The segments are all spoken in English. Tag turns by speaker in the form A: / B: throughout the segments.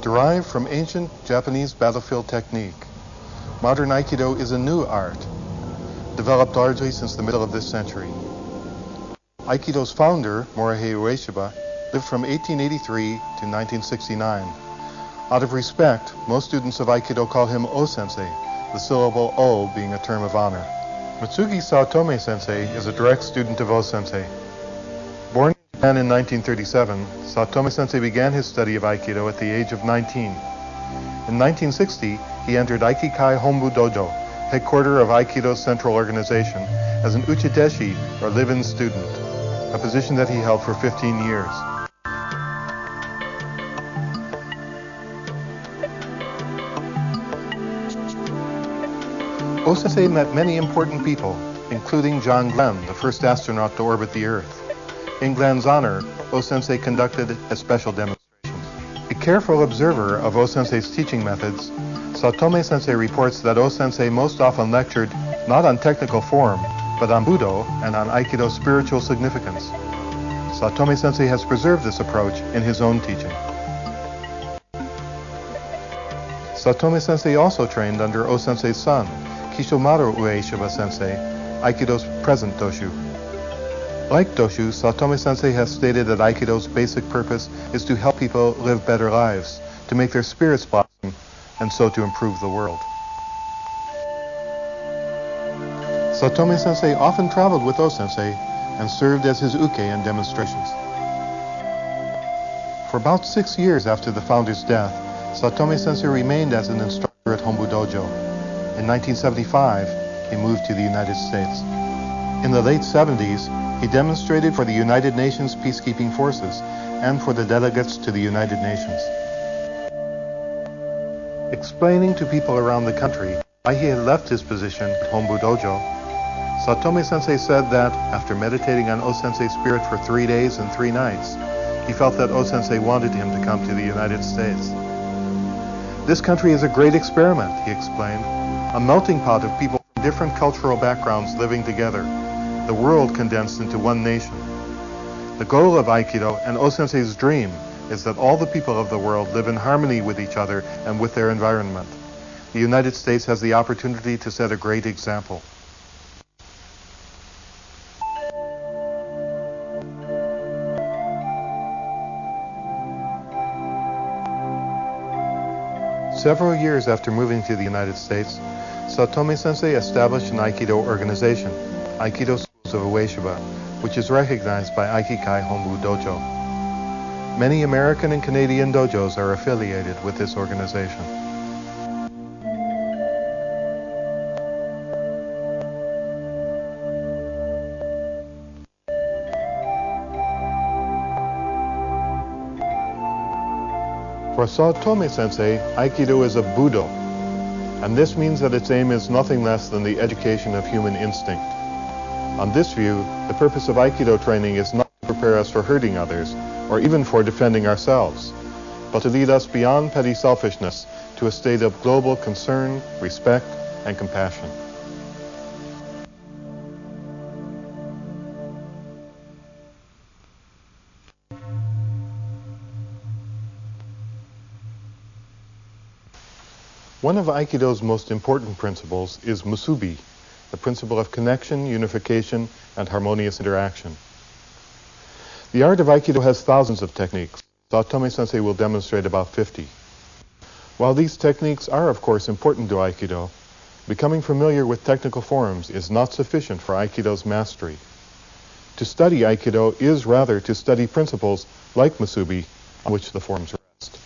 A: Derived from ancient Japanese battlefield technique, modern Aikido is a new art, developed largely since the middle of this century. Aikido's founder, Morihei Ueshiba, lived from 1883 to 1969. Out of respect, most students of Aikido call him O-sensei, the syllable O being a term of honor. Mitsugi Saotome sensei is a direct student of O-sensei. Born in Japan in 1937, Saotome sensei began his study of Aikido at the age of 19. In 1960, he entered Aikikai Honbu Dojo, headquarters of Aikido's central organization, as an uchiteshi, or live-in student, a position that he held for 15 years. O-sensei met many important people, including John Glenn, the first astronaut to orbit the Earth. In Glenn's honor, O-sensei conducted a special demonstration. A careful observer of O-sensei's teaching methods, Saotome sensei reports that O-sensei most often lectured not on technical form, but on Budo and on Aikido's spiritual significance. Saotome sensei has preserved this approach in his own teaching. Saotome sensei also trained under O-sensei's son, Kishomaru Ueshiba sensei, Aikido's present Doshu. Like Doshu, Saotome sensei has stated that Aikido's basic purpose is to help people live better lives, to make their spirits blossom, and so to improve the world. Saotome sensei often traveled with O-sensei and served as his uke in demonstrations. For about 6 years after the founder's death, Saotome sensei remained as an instructor at Honbu Dojo. In 1975, he moved to the United States. In the late 70s, he demonstrated for the United Nations peacekeeping forces and for the delegates to the United Nations. Explaining to people around the country why he had left his position at Honbu Dojo, Saotome sensei said that after meditating on O-sensei's spirit for 3 days and 3 nights, he felt that O-sensei wanted him to come to the United States. This country is a great experiment, he explained, a melting pot of people from different cultural backgrounds living together, the world condensed into one nation. The goal of Aikido and O-sensei's dream is that all the people of the world live in harmony with each other and with their environment. The United States has the opportunity to set a great example. Several years after moving to the United States, Saotome sensei established an Aikido organization, Aikido Schools of Ueshiba, which is recognized by Aikikai Honbu Dojo. Many American and Canadian dojos are affiliated with this organization. For Saotome sensei, Aikido is a Budo, and this means that its aim is nothing less than the education of human instinct. On this view, the purpose of Aikido training is not to prepare us for hurting others, or even for defending ourselves, but to lead us beyond petty selfishness to a state of global concern, respect, and compassion. One of Aikido's most important principles is Musubi, the principle of connection, unification, and harmonious interaction. The art of Aikido has thousands of techniques. Saotome sensei will demonstrate about 50. While these techniques are, of course, important to Aikido, becoming familiar with technical forms is not sufficient for Aikido's mastery. To study Aikido is rather to study principles like Musubi, on which the forms rest.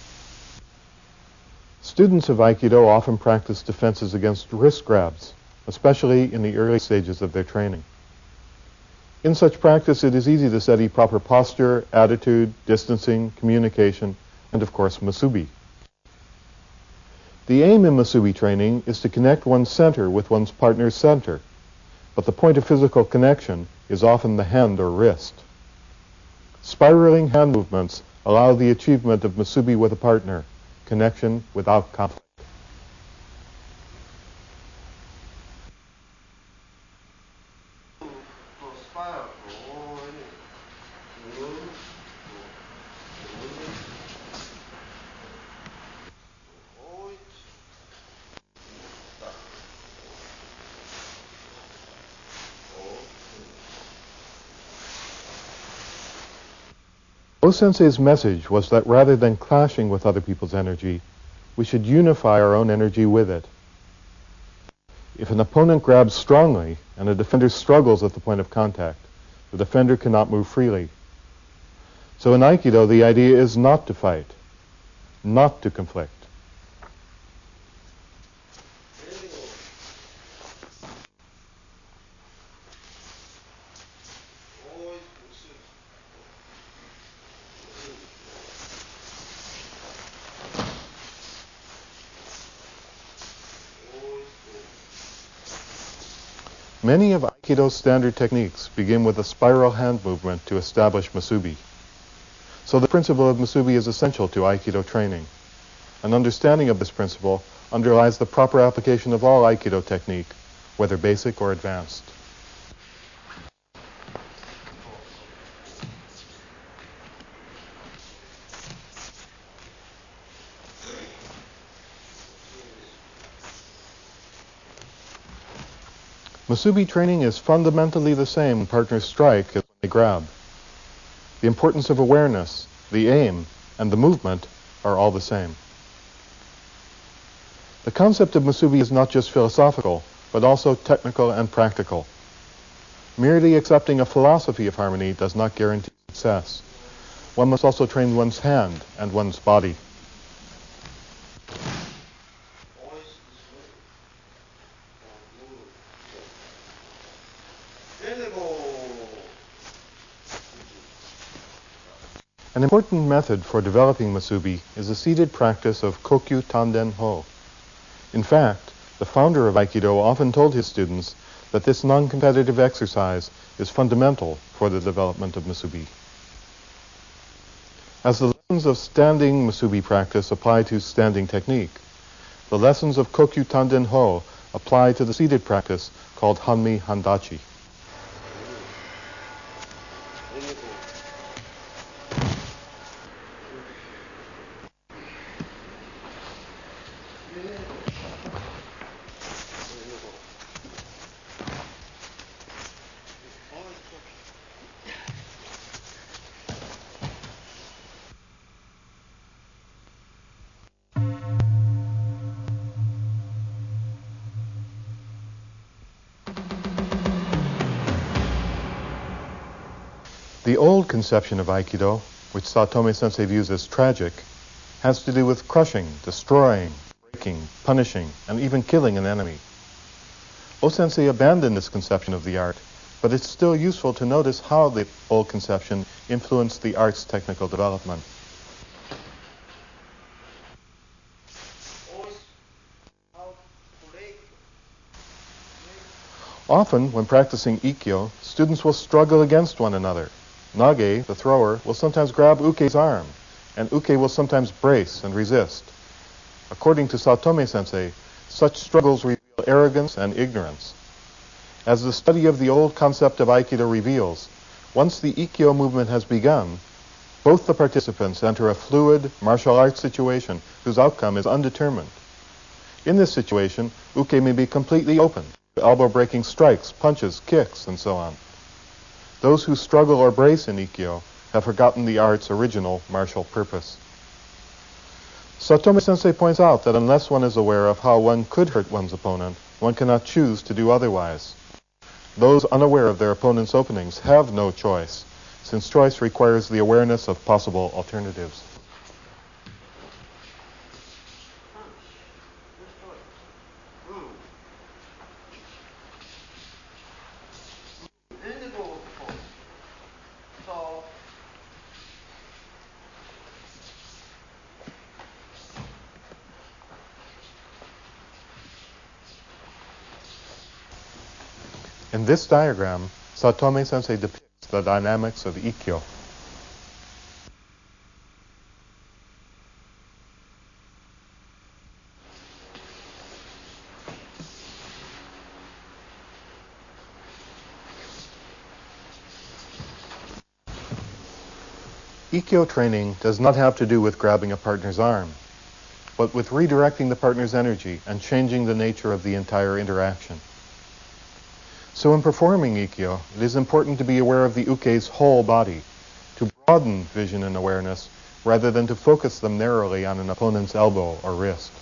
A: Students of Aikido often practice defenses against wrist grabs, especially in the early stages of their training. In such practice, it is easy to study proper posture, attitude, distancing, communication, and of course, Musubi. The aim in Musubi training is to connect one's center with one's partner's center, but the point of physical connection is often the hand or wrist. Spiraling hand movements allow the achievement of Musubi with a partner, connection without conflict. O-sensei's message was that rather than clashing with other people's energy, we should unify our own energy with it. If an opponent grabs strongly and a defender struggles at the point of contact, the defender cannot move freely. So in Aikido, the idea is not to fight, not to conflict. Many of Aikido's standard techniques begin with a spiral hand movement to establish Mitsugi. So the principle of Mitsugi is essential to Aikido training. An understanding of this principle underlies the proper application of all Aikido technique, whether basic or advanced. Mitsugi training is fundamentally the same when partners strike as when they grab. The importance of awareness, the aim, and the movement are all the same. The concept of Mitsugi is not just philosophical, but also technical and practical. Merely accepting a philosophy of harmony does not guarantee success. One must also train one's hand and one's body. An important method for developing Mitsugi is the seated practice of Kokyu Tanden Ho. In fact, the founder of Aikido often told his students that this non-competitive exercise is fundamental for the development of Mitsugi. As the lessons of standing Mitsugi practice apply to standing technique, the lessons of Kokyu Tanden Ho apply to the seated practice called Hanmi Handachi. The old conception of Aikido, which Saotome sensei views as tragic, has to do with crushing, destroying, breaking, punishing, and even killing an enemy. O-sensei abandoned this conception of the art, but it's still useful to notice how the old conception influenced the art's technical development. Often, when practicing Ikkyo, students will struggle against one another. Nage, the thrower, will sometimes grab Uke's arm, and Uke will sometimes brace and resist. According to Saotome sensei, such struggles reveal arrogance and ignorance. As the study of the old concept of Aikido reveals, once the Ikkyo movement has begun, both the participants enter a fluid martial arts situation whose outcome is undetermined. In this situation, Uke may be completely open, elbow-breaking strikes, punches, kicks, and so on. Those who struggle or brace in Ikkyo have forgotten the art's original martial purpose. Saotome sensei points out that unless one is aware of how one could hurt one's opponent, one cannot choose to do otherwise. Those unaware of their opponent's openings have no choice, since choice requires the awareness of possible alternatives. In this diagram, Saotome sensei depicts the dynamics of Ikkyo. Ikkyo training does not have to do with grabbing a partner's arm, but with redirecting the partner's energy and changing the nature of the entire interaction. So in performing Ikkyo, it is important to be aware of the Uke's whole body, to broaden vision and awareness rather than to focus them narrowly on an opponent's elbow or wrist.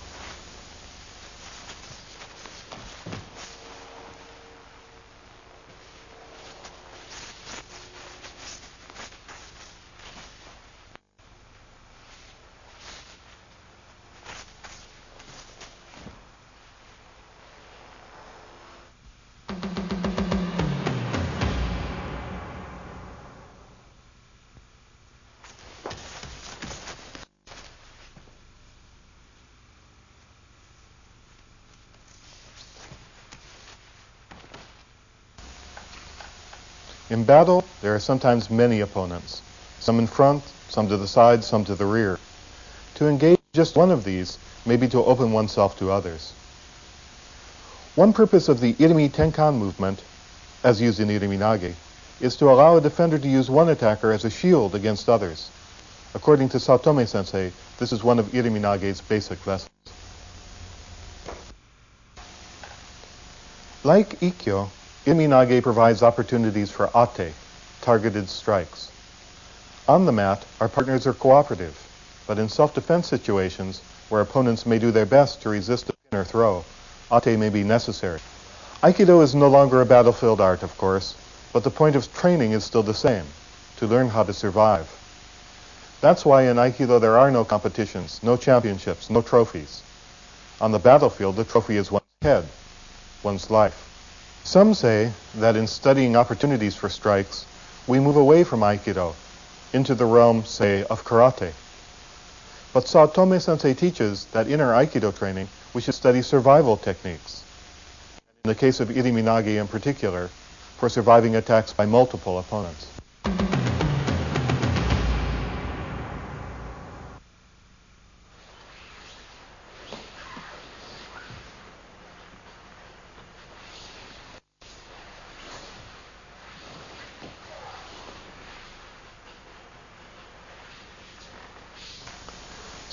A: In battle, there are sometimes many opponents, some in front, some to the side, some to the rear. To engage just one of these may be to open oneself to others. One purpose of the Irimi Tenkan movement, as used in Irimi Nage, is to allow a defender to use one attacker as a shield against others. According to Saotome sensei, this is one of Irimi Nage's basic lessons. Like Ikkyo, Irimi Nage provides opportunities for ate, targeted strikes. On the mat, our partners are cooperative, but in self-defense situations where opponents may do their best to resist a pin or throw, ate may be necessary. Aikido is no longer a battlefield art, of course, but the point of training is still the same, to learn how to survive. That's why in Aikido there are no competitions, no championships, no trophies. On the battlefield, the trophy is one's head, one's life. Some say that in studying opportunities for strikes, we move away from Aikido, into the realm, say, of karate. But Saotome sensei teaches that in our Aikido training, we should study survival techniques. In the case of Irimi Nage in particular, for surviving attacks by multiple opponents.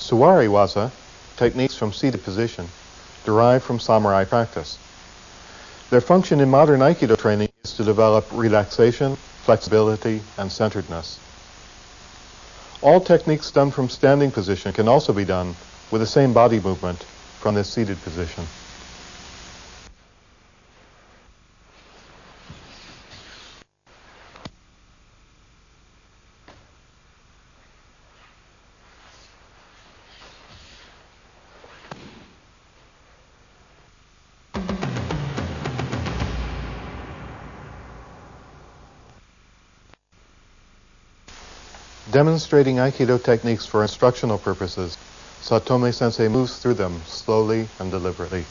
A: Suwari waza, techniques from seated position, derive from samurai practice. Their function in modern Aikido training is to develop relaxation, flexibility, and centeredness. All techniques done from standing position can also be done with the same body movement from this seated position. Demonstrating Aikido techniques for instructional purposes, Saotome sensei moves through them slowly and deliberately.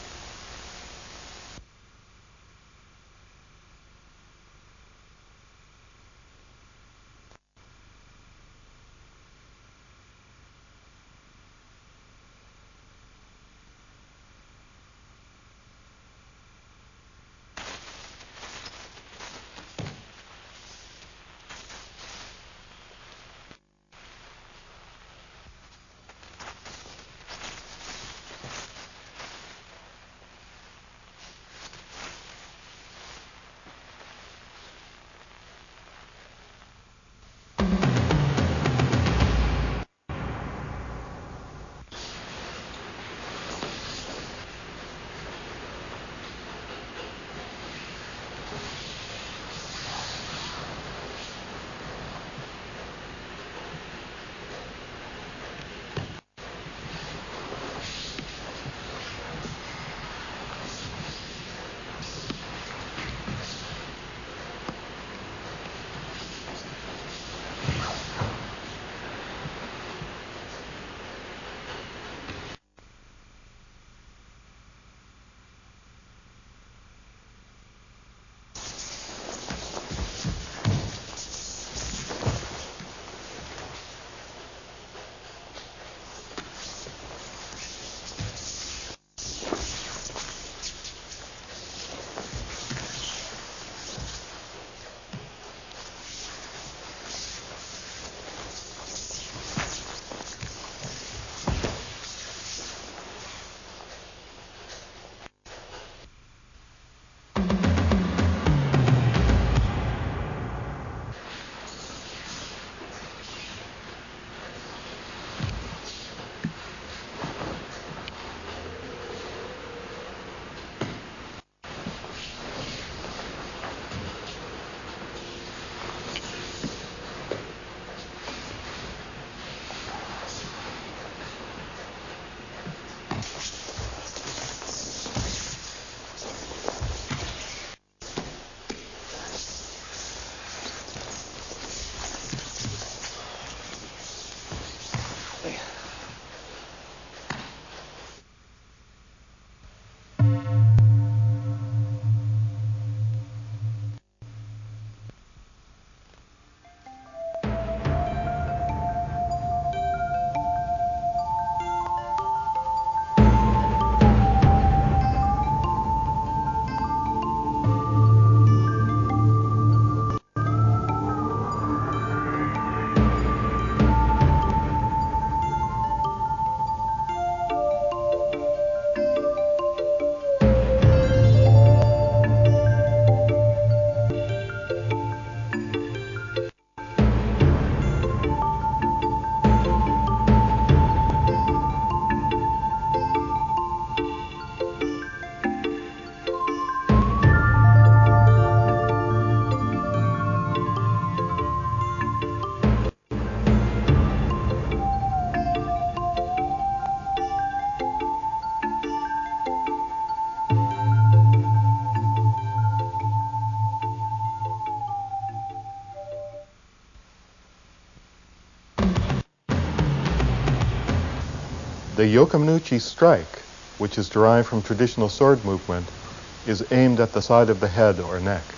A: The yokomenuchi strike, which is derived from traditional sword movement, is aimed at the side of the head or neck.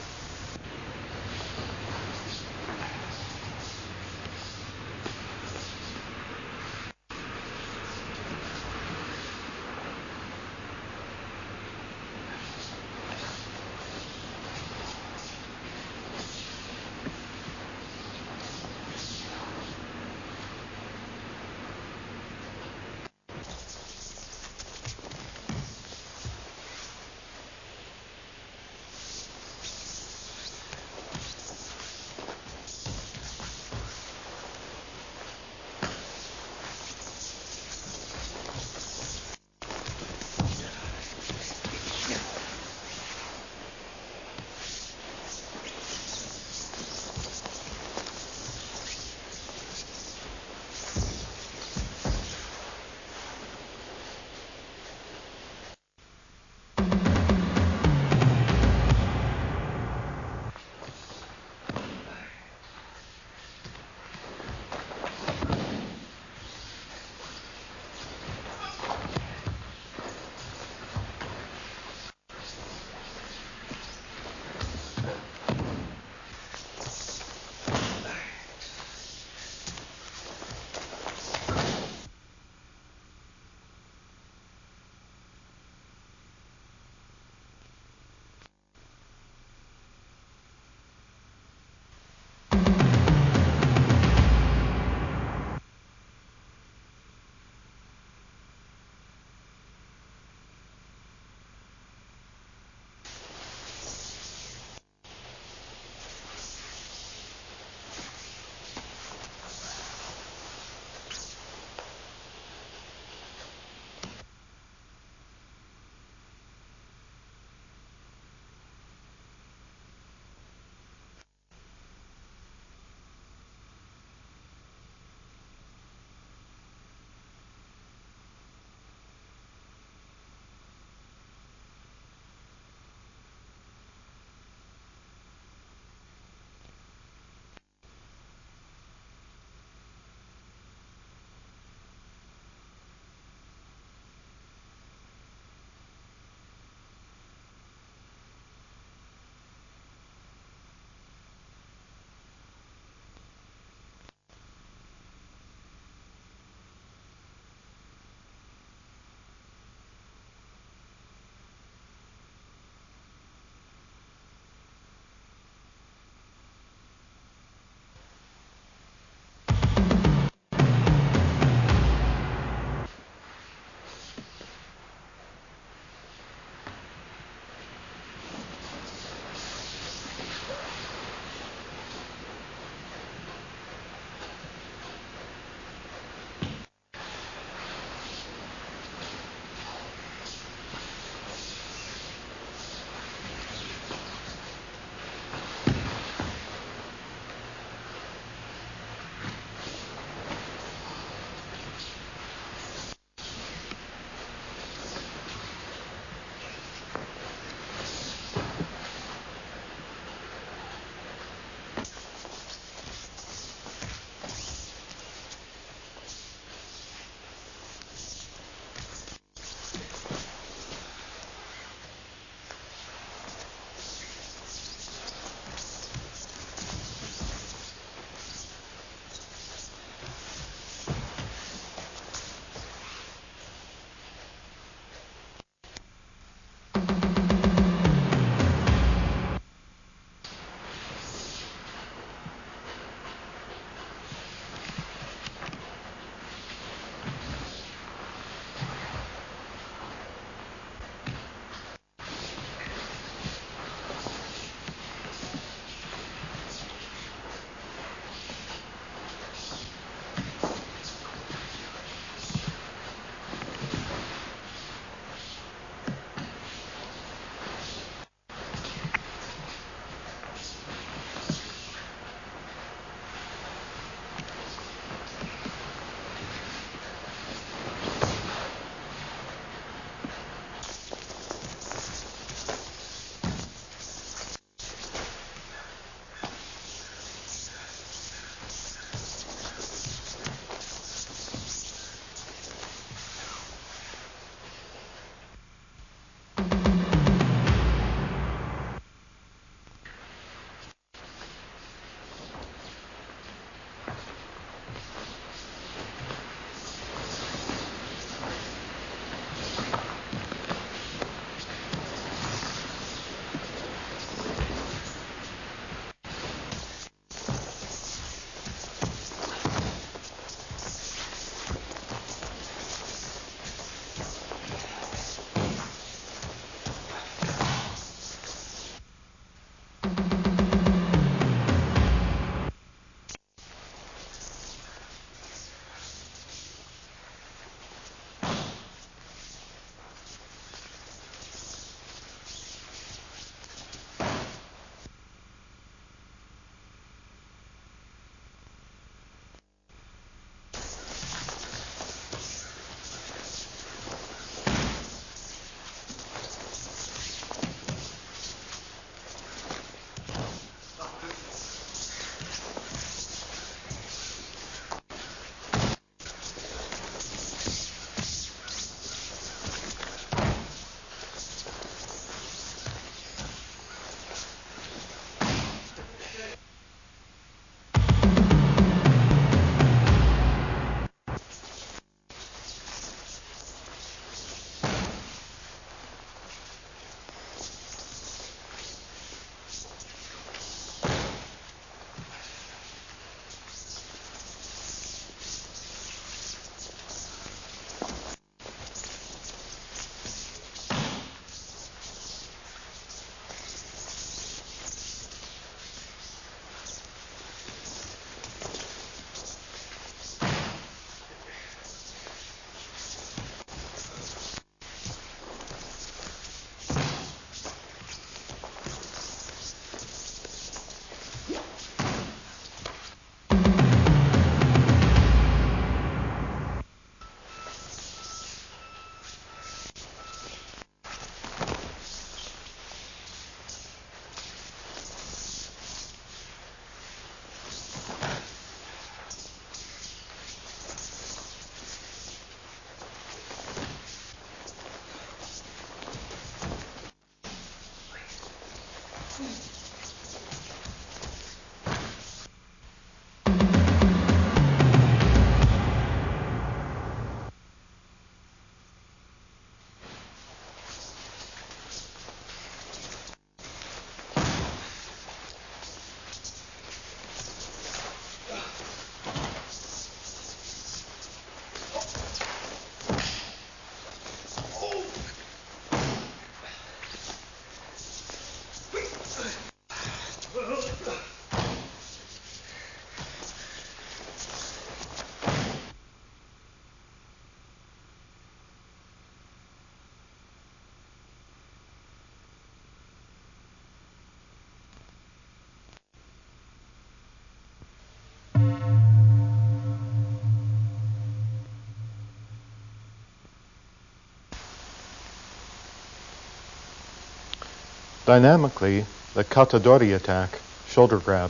A: Dynamically, the katadori attack, shoulder grab,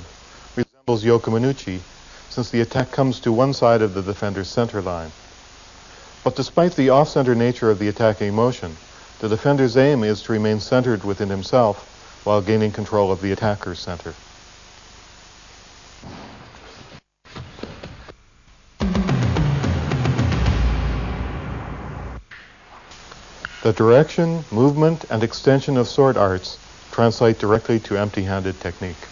A: resembles yokomanuchi, since the attack comes to one side of the defender's center line. But despite the off-center nature of the attacking motion, the defender's aim is to remain centered within himself while gaining control of the attacker's center. The direction, movement, and extension of sword arts translate directly to empty-handed technique.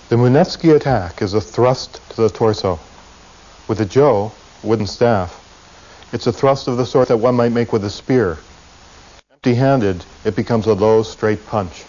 A: The Munetsuki attack is a thrust to the torso. With a jo, wooden staff, it's a thrust of the sort that one might make with a spear. Empty-handed, it becomes a low, straight punch.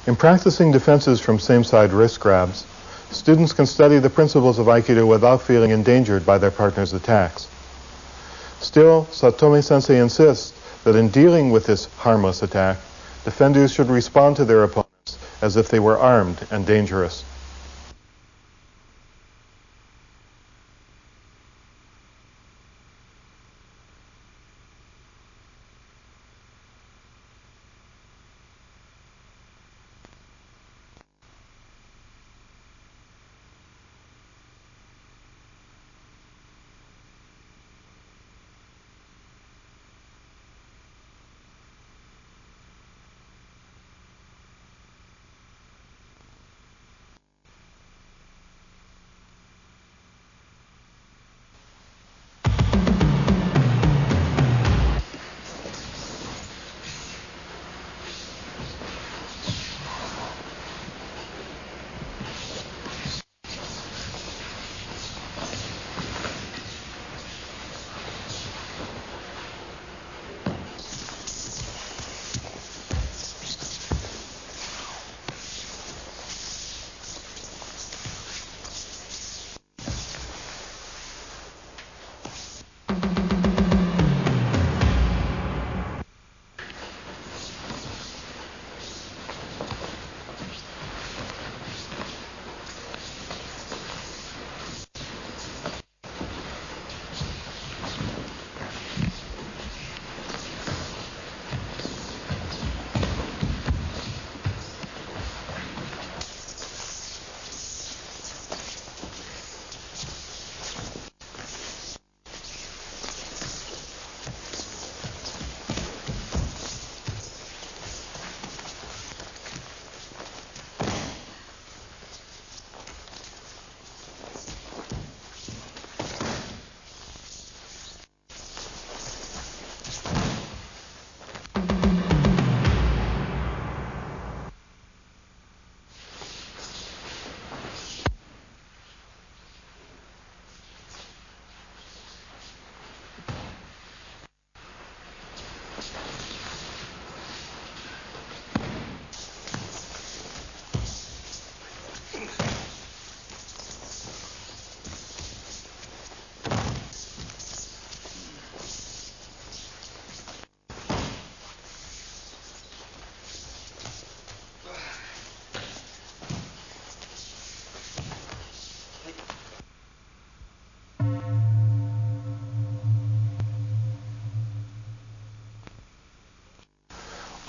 A: In practicing defenses from same-side wrist grabs, students can study the principles of Aikido without feeling endangered by their partner's attacks. Still, Saotome Sensei insists that in dealing with this harmless attack, defenders should respond to their opponents as if they were armed and dangerous.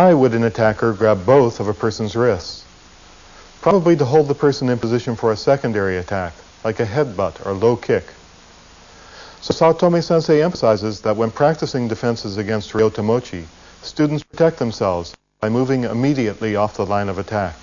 A: Why would an attacker grab both of a person's wrists? Probably to hold the person in position for a secondary attack, like a headbutt or low kick. So Saotome Sensei emphasizes that when practicing defenses against Ryotomochi, students protect themselves by moving immediately off the line of attack.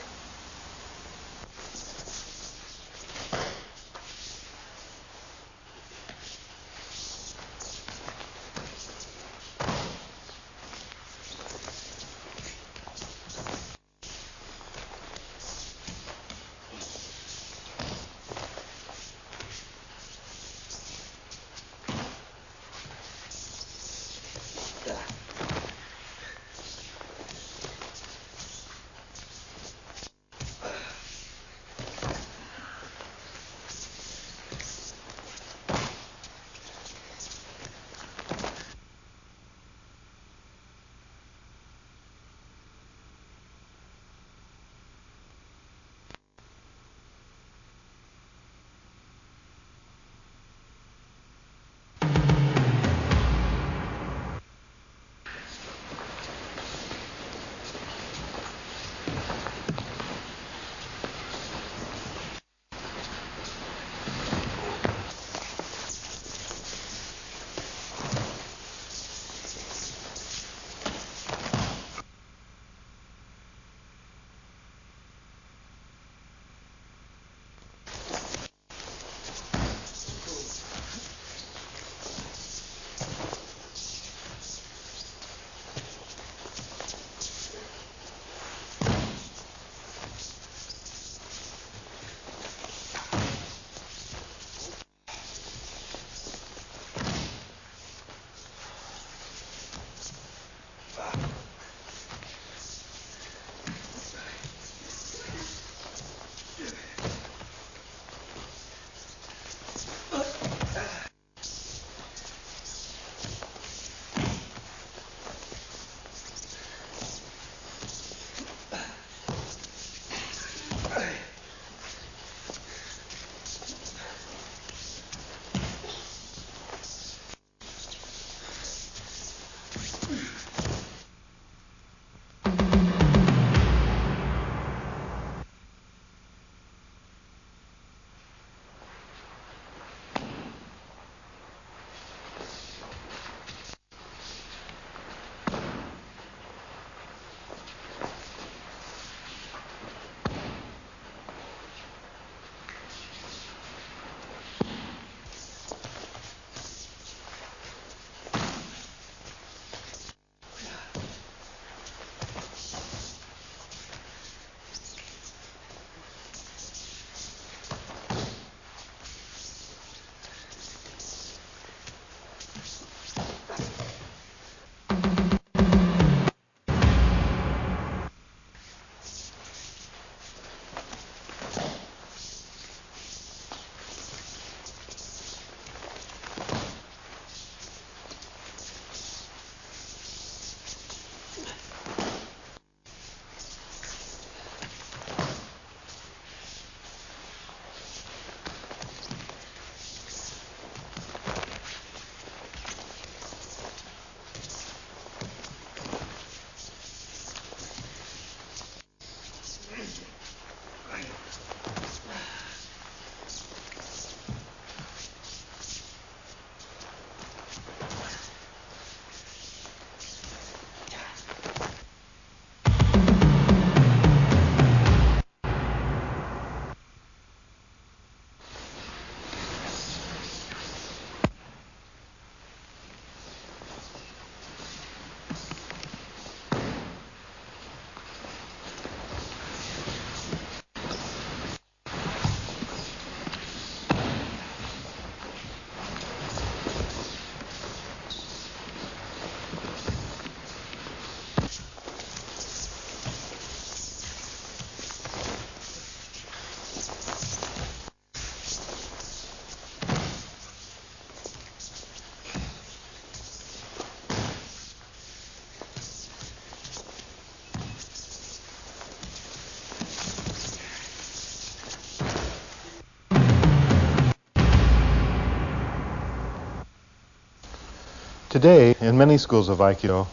A: Today, in many schools of Aikido,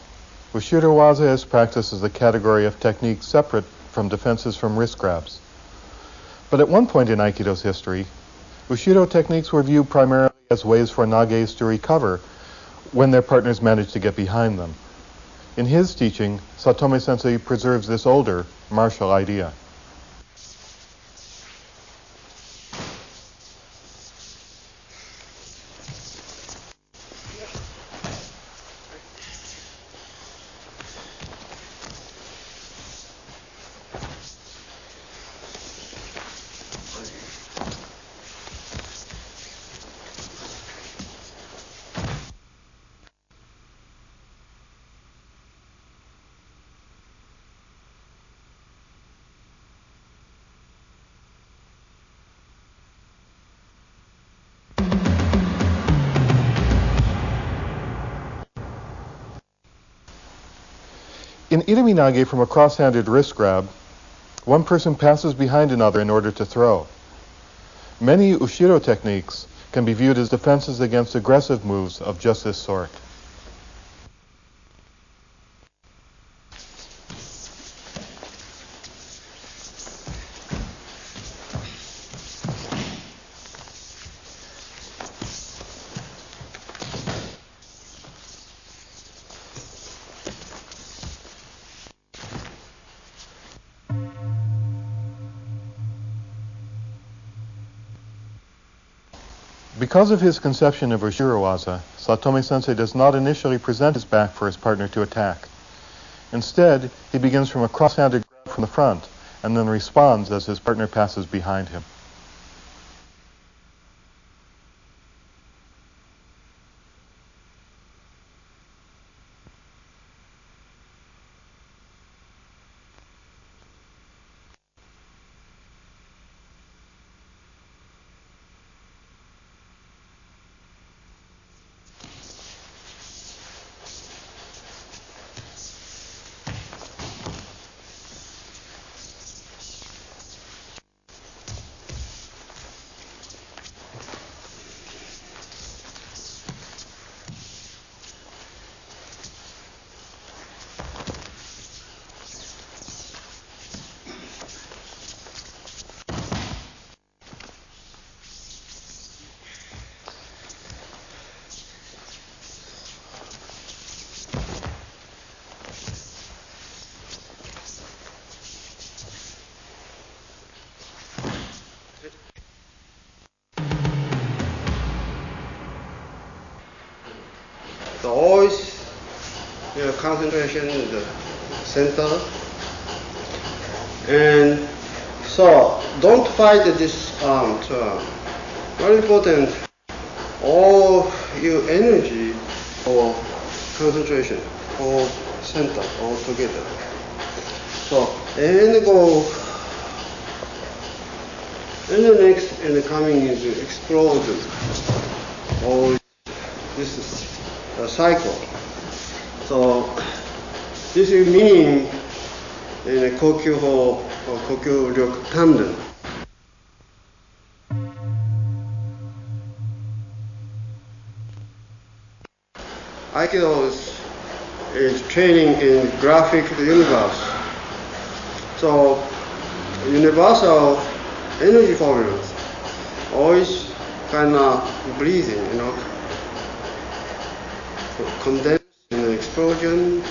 A: Bushido Waza is practiced as a category of technique separate from defenses from wrist grabs. But at one point in Aikido's history, Bushido techniques were viewed primarily as ways for nages to recover when their partners managed to get behind them. In his teaching, Saotome Sensei preserves this older martial idea. In Irimi Nage from a cross-handed wrist grab, one person passes behind another in order to throw. Many Ushiro techniques can be viewed as defenses against aggressive moves of just this sort. Because of his conception of Ushiro Waza, Saotome Sensei does not initially present his back for his partner to attack. Instead, he begins from a cross-handed grab from the front and then responds as his partner passes behind him.
B: So always your concentration in the center. And so don't fight this term. Very important, all your energy or concentration or center all together. So and go and the next and the coming is explosion. Or this is a cycle. So this is meaning in a kokyu or kokyu ryoku tanden. Aikido is training in graphic universe. So universal energy formulas always kind of breathing, condense in an explosion.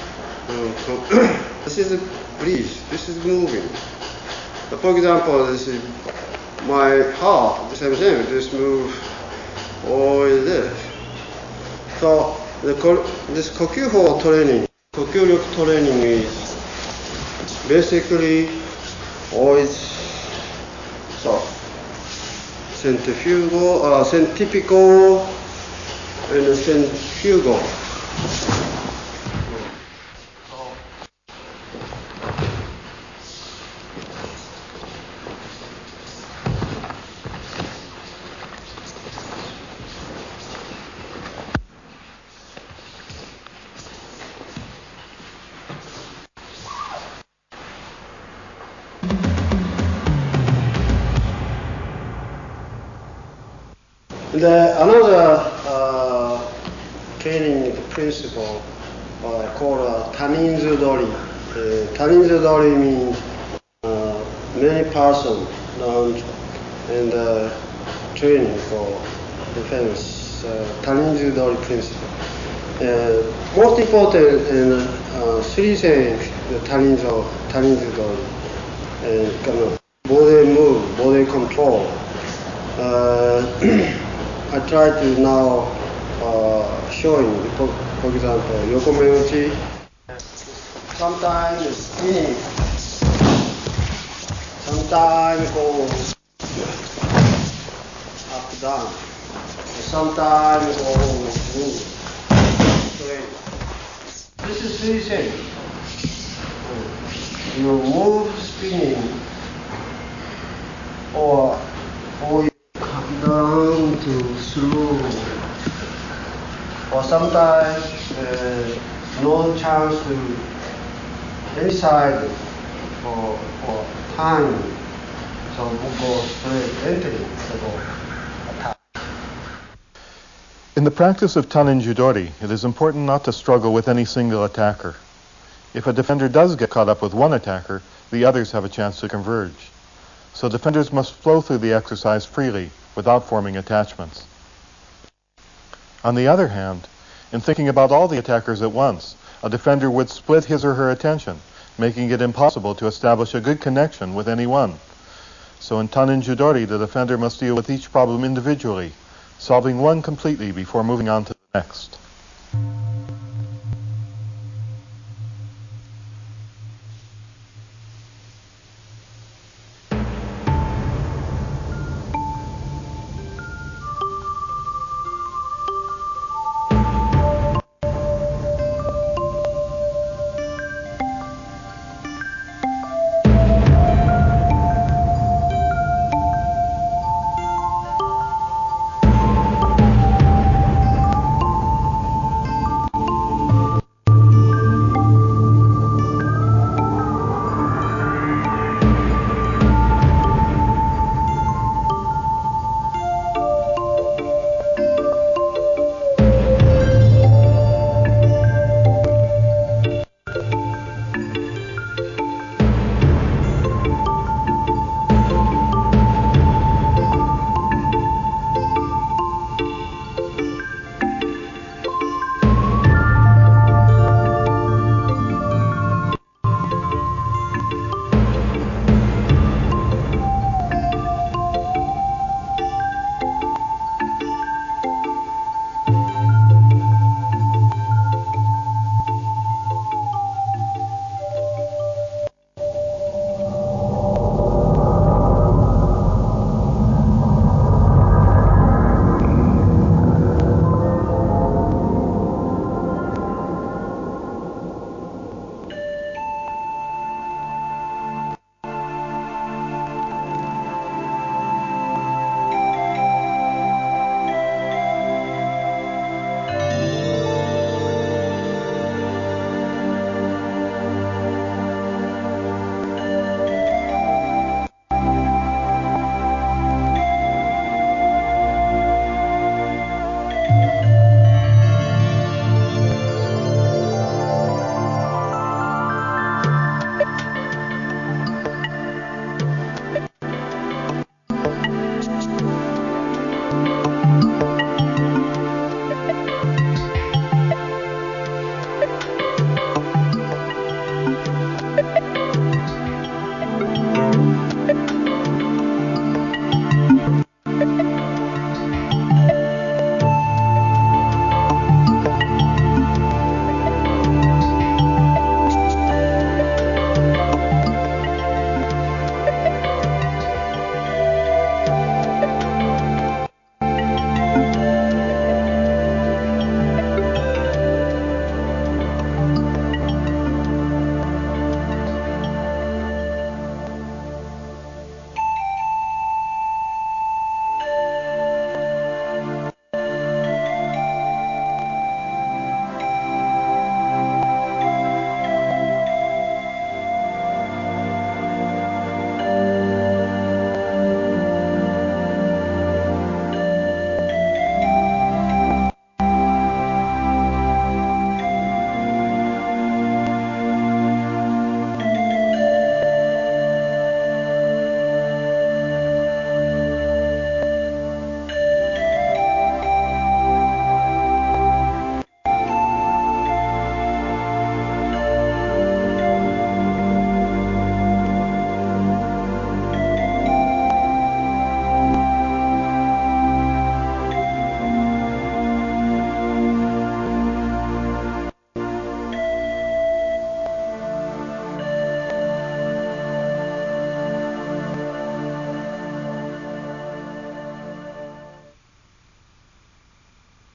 B: This is a breeze. This is moving. For example, this is my heart. The same thing. This move all this. So this kokyu training, kokyu ryoku training is basically always so centrifugal, centripetal, and centrifugal. Another training principle called Taninzu-dori. Taninzu-dori means many person learn and training for defense. Taninzu-dori principle. Most important in three things, the Taninzu-dori. Kind of body move, body control. I try to now showing, for example, Yokomeuchi. Sometimes spinning, sometimes go up down, sometimes go move straight. This is three things. You move spinning, or you come down to slow, or sometimes no chance to any side for time, so we go straight entering the ball attack.
A: In the practice of Taninju-dori, it is important not to struggle with any single attacker. If a defender does get caught up with one attacker, the others have a chance to converge. So defenders must flow through the exercise freely, without forming attachments. On the other hand, in thinking about all the attackers at once, a defender would split his or her attention, making it impossible to establish a good connection with any one. So in Taninju-dori, the defender must deal with each problem individually, solving one completely before moving on to the next.